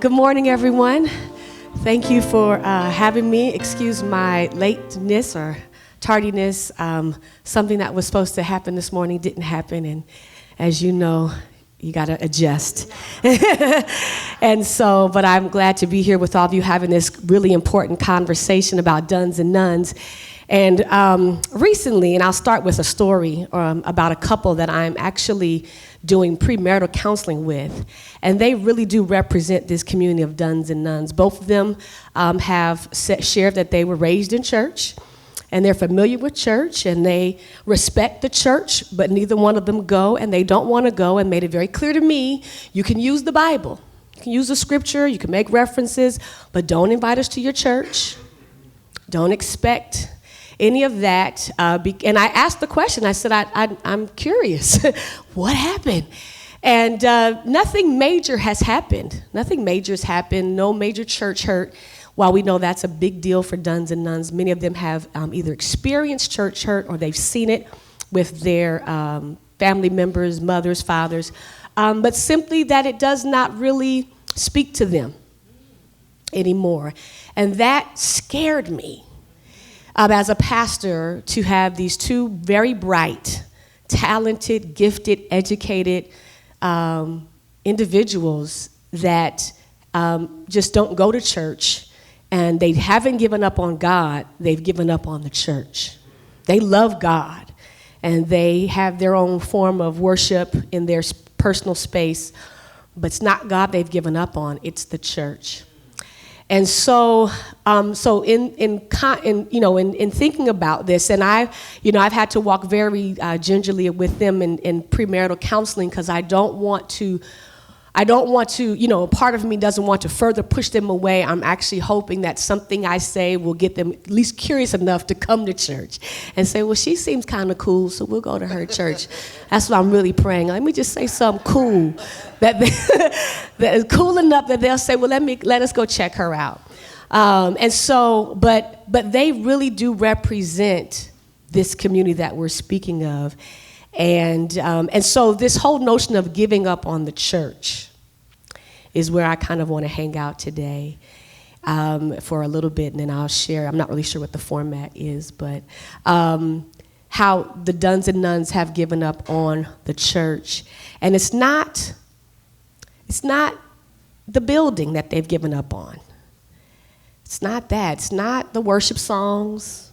Good morning, everyone. Thank you for having me. Excuse my lateness or tardiness. Something that was supposed to happen this morning didn't happen, and as you know, you got to adjust. But I'm glad to be here with all of you having this really important conversation about duns and nuns. And recently, and I'll start with a story about a couple that I'm actually doing premarital counseling with, and they really do represent this community of duns and nuns. Both of them have shared that they were raised in church, and they're familiar with church, and they respect the church, but neither one of them go, and they don't want to go, and made it very clear to me, you can use the Bible, you can use the scripture, you can make references, but don't invite us to your church. Don't expect any of that. And I asked the question, I said, I'm curious, what happened? And nothing major has happened. Nothing major has happened, no major church hurt. While we know that's a big deal for duns and nuns, many of them have either experienced church hurt or they've seen it with their family members, mothers, fathers, but simply that it does not really speak to them anymore. And that scared me. As a pastor, to have these two very bright, talented, gifted, educated individuals that just don't go to church, and they haven't given up on God, they've given up on the church. They love God, and they have their own form of worship in their personal space, but it's not God they've given up on, it's the church. And so in thinking about this, and I've had to walk very gingerly with them in premarital counseling, because I don't want to, a part of me doesn't want to further push them away. I'm actually hoping that something I say will get them at least curious enough to come to church and say, well, she seems kind of cool, so we'll go to her church. That's what I'm really praying. Let me just say something cool that is cool enough that they'll say, well, let us go check her out. But they really do represent this community that we're speaking of. And so this whole notion of giving up on the church is where I kind of want to hang out today for a little bit, and then I'll share. I'm not really sure what the format is, but how the duns and nuns have given up on the church. And it's not the building that they've given up on. It's not that. It's not the worship songs.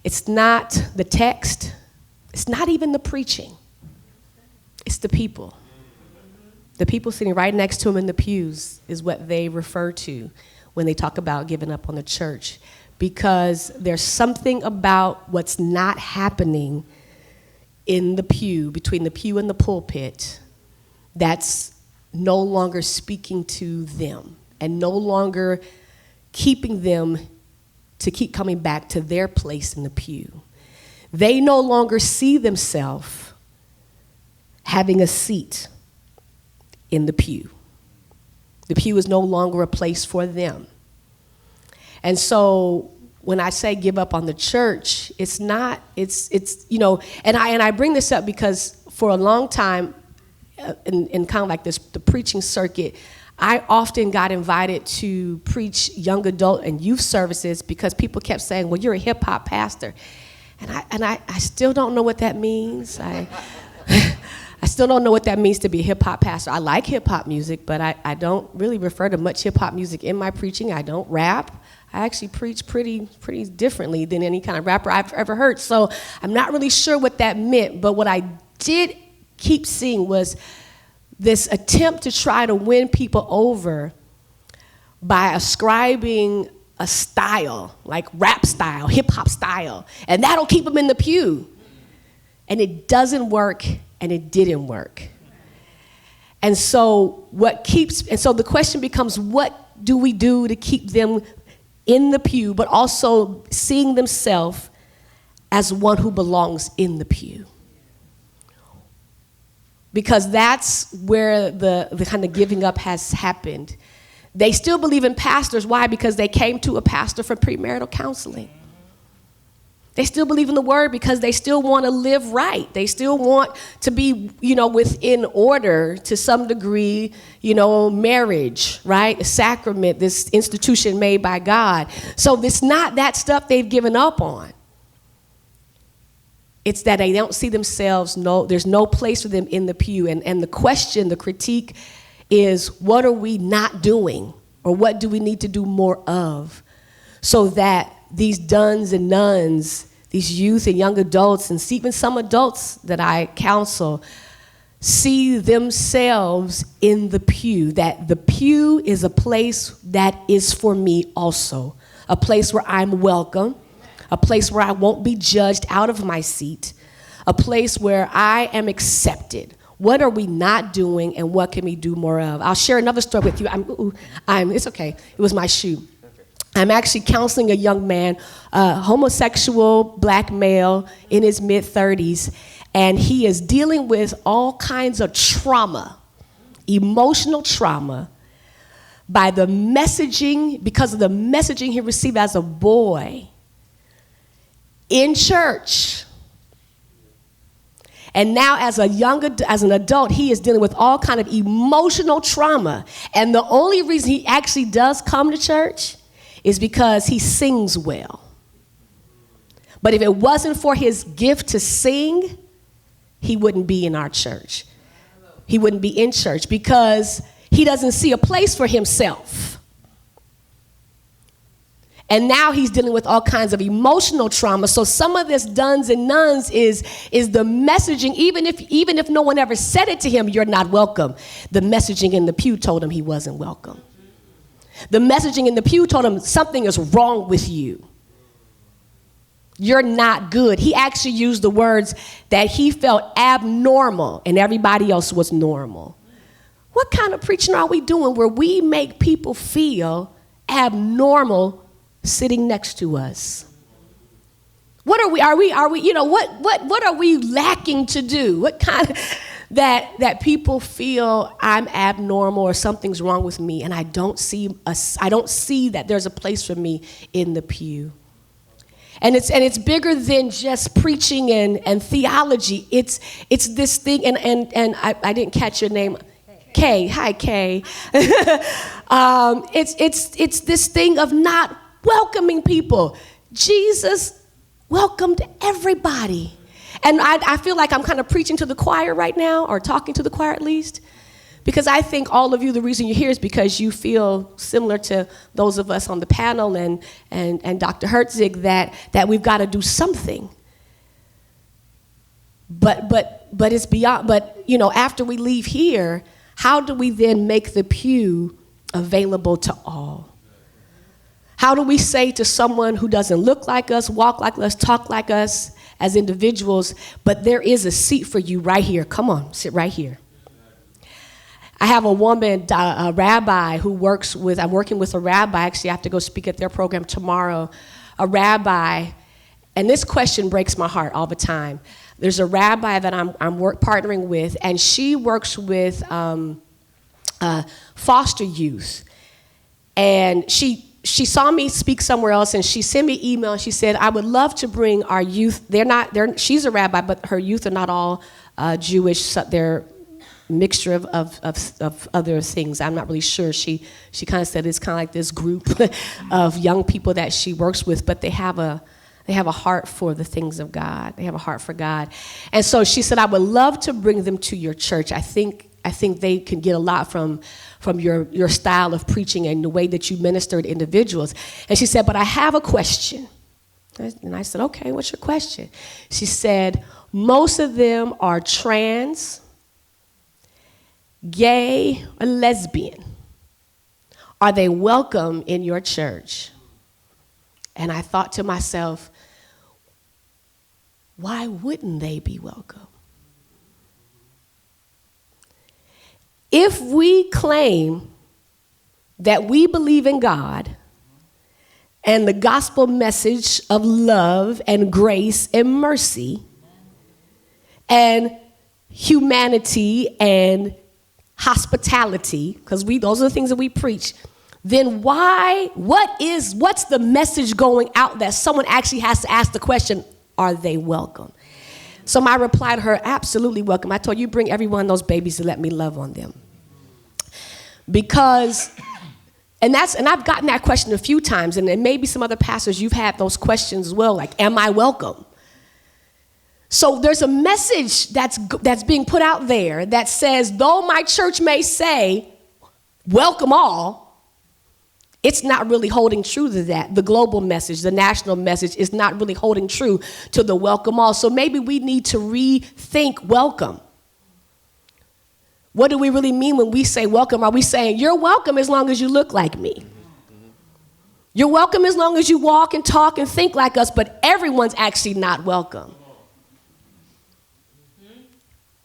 It's not the text. It's not even the preaching. It's the people. The people sitting right next to them in the pews is what they refer to when they talk about giving up on the church, because there's something about what's not happening in the pew, between the pew and the pulpit, that's no longer speaking to them and no longer keeping them to keep coming back to their place in the pew. They no longer see themselves having a seat in the pew. The pew is no longer a place for them. And so when I say give up on the church, it's and I bring this up because for a long time, in kind of like the preaching circuit, I often got invited to preach young adult and youth services because people kept saying, well, you're a hip hop pastor. And I still don't know what that means. I still don't know what that means to be a hip-hop pastor. I like hip-hop music, but I don't really refer to much hip-hop music in my preaching. I don't rap. I actually preach pretty differently than any kind of rapper I've ever heard. So I'm not really sure what that meant, but what I did keep seeing was this attempt to try to win people over by ascribing a style, like rap style, hip-hop style, and that'll keep them in the pew. And it doesn't work, and it didn't work. And so the question becomes, what do we do to keep them in the pew, but also seeing themselves as one who belongs in the pew? Because that's where the kind of giving up has happened. They still believe in pastors. Why? Because they came to a pastor for premarital counseling. They still believe in the word because they still want to live right. They still want to be, within order to some degree, marriage, right? A sacrament, this institution made by God. So it's not that stuff they've given up on. It's that they don't see themselves, there's no place for them in the pew. And the question, the critique is, what are we not doing? Or what do we need to do more of so that these duns and nuns, these youth and young adults, and even some adults that I counsel, see themselves in the pew, that the pew is a place that is for me also, a place where I'm welcome, a place where I won't be judged out of my seat, a place where I am accepted. What are we not doing, and what can we do more of? I'll share another story with you. It's okay. It was my shoe. I'm actually counseling a young man, homosexual black male in his mid-30s, and he is dealing with all kinds of trauma, emotional trauma, by the messaging, because of the messaging he received as a boy in church. And now as an adult, he is dealing with all kind of emotional trauma. And the only reason he actually does come to church is because he sings well. But if it wasn't for his gift to sing, he wouldn't be in our church. He wouldn't be in church because he doesn't see a place for himself. And now he's dealing with all kinds of emotional trauma. So some of this duns and nuns is the messaging, even if no one ever said it to him, you're not welcome. The messaging in the pew told him he wasn't welcome. The messaging in the pew told him something is wrong with you. You're not good. He actually used the words that he felt abnormal and everybody else was normal. What kind of preaching are we doing where we make people feel abnormal sitting next to us? What are we what are we lacking to do? What kind of that people feel I'm abnormal or something's wrong with me, and I don't see that there's a place for me in the pew. And it's bigger than just preaching and theology. It's this thing, and I didn't catch your name. Kay, hi Kay. It's this thing of not welcoming people. Jesus welcomed everybody. And I feel like I'm kind of preaching to the choir right now, or talking to the choir at least, because I think all of you, the reason you're here is because you feel similar to those of us on the panel and Dr. Herzig that we've got to do something. But it's beyond, after we leave here, how do we then make the pew available to all? How do we say to someone who doesn't look like us, walk like us, talk like us as individuals, but there is a seat for you right here. Come on, sit right here. I have a woman, a rabbi I'm working with a rabbi. Actually, I have to go speak at their program tomorrow. A rabbi, and this question breaks my heart all the time. There's a rabbi that I'm partnering with, and she works with foster youth. And she saw me speak somewhere else, and she sent me an email, and she said, I would love to bring our youth. She's a rabbi, but her youth are not all Jewish. So they're a mixture of other things. I'm not really sure. She kind of said it's kind of like this group of young people that she works with, but they have a heart for the things of God. They have a heart for God. And so she said, I would love to bring them to your church. I think they can get a lot from your style of preaching and the way that you minister to individuals. And she said, but I have a question. And I said, okay, what's your question? She said, most of them are trans, gay, or lesbian. Are they welcome in your church? And I thought to myself, why wouldn't they be welcome? If we claim that we believe in God and the gospel message of love and grace and mercy and humanity and hospitality, because those are the things that we preach, then what's the message going out that someone actually has to ask the question, are they welcome? So my reply to her, absolutely welcome. I told you, bring every one of those babies to let me love on them. Because, and I've gotten that question a few times, and then maybe some other pastors, you've had those questions as well, like, am I welcome? So there's a message that's being put out there that says, though my church may say, welcome all, it's not really holding true to that. The global message, the national message is not really holding true to the welcome all. So maybe we need to rethink welcome. What do we really mean when we say welcome? Are we saying you're welcome as long as you look like me? You're welcome as long as you walk and talk and think like us, but everyone's actually not welcome.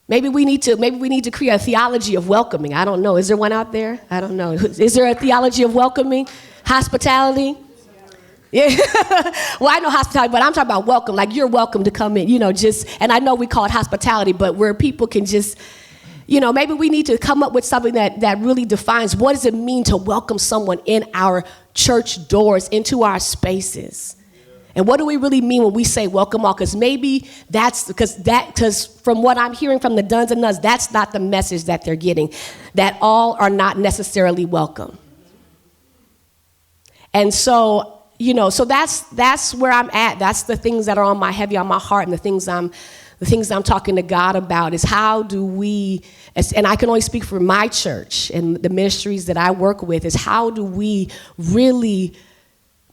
Maybe we need to create a theology of welcoming. I don't know. Is there one out there? I don't know. Is there a theology of welcoming? Hospitality? Yeah. Well, I know hospitality, but I'm talking about welcome. Like, you're welcome to come in, and I know we call it hospitality, but where people can just, maybe we need to come up with something that really defines what does it mean to welcome someone in our church doors, into our spaces. And what do we really mean when we say welcome all? Because maybe because from what I'm hearing from the duns and nuns, that's not the message that they're getting, that all are not necessarily welcome. And so, so that's where I'm at. That's the things that are heavy on my heart, and the things I'm talking to God about is how do we, and I can only speak for my church and the ministries that I work with, is how do we really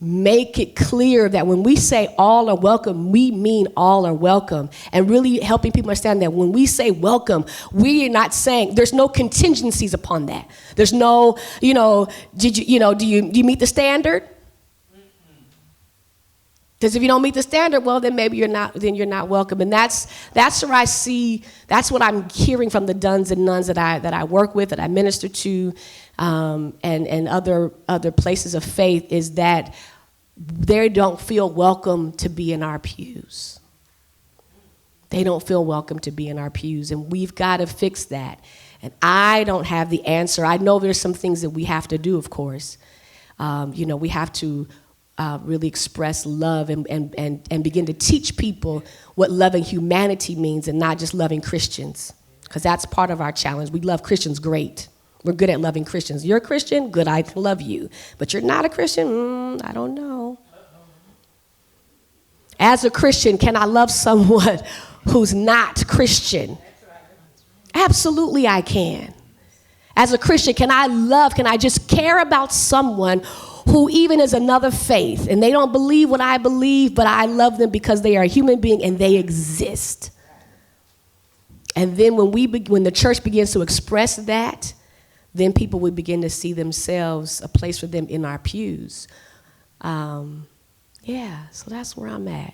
make it clear that when we say all are welcome, we mean all are welcome, and really helping people understand that when we say welcome, we are not saying, there's no contingencies upon that. There's no, do you meet the standard? Because if you don't meet the standard, well, then maybe you're not welcome. And that's where I see, that's what I'm hearing from the duns and nuns that I work with, that I minister to, and other places of faith, is that they don't feel welcome to be in our pews. They don't feel welcome to be in our pews, and we've got to fix that. And I don't have the answer. I know there's some things that we have to do, of course. We have to really express love and begin to teach people what loving humanity means, and not just loving Christians, because that's part of our challenge. We love Christians, great. We're good at loving Christians. You're a Christian? Good, I love you. But you're not a Christian? I don't know. As a Christian, can I love someone who's not Christian? Absolutely I can. As a Christian, can I just care about someone who even is another faith, and they don't believe what I believe, but I love them because they are a human being and they exist. And then when the church begins to express that, then people would begin to see themselves, a place for them in our pews. So that's where I'm at.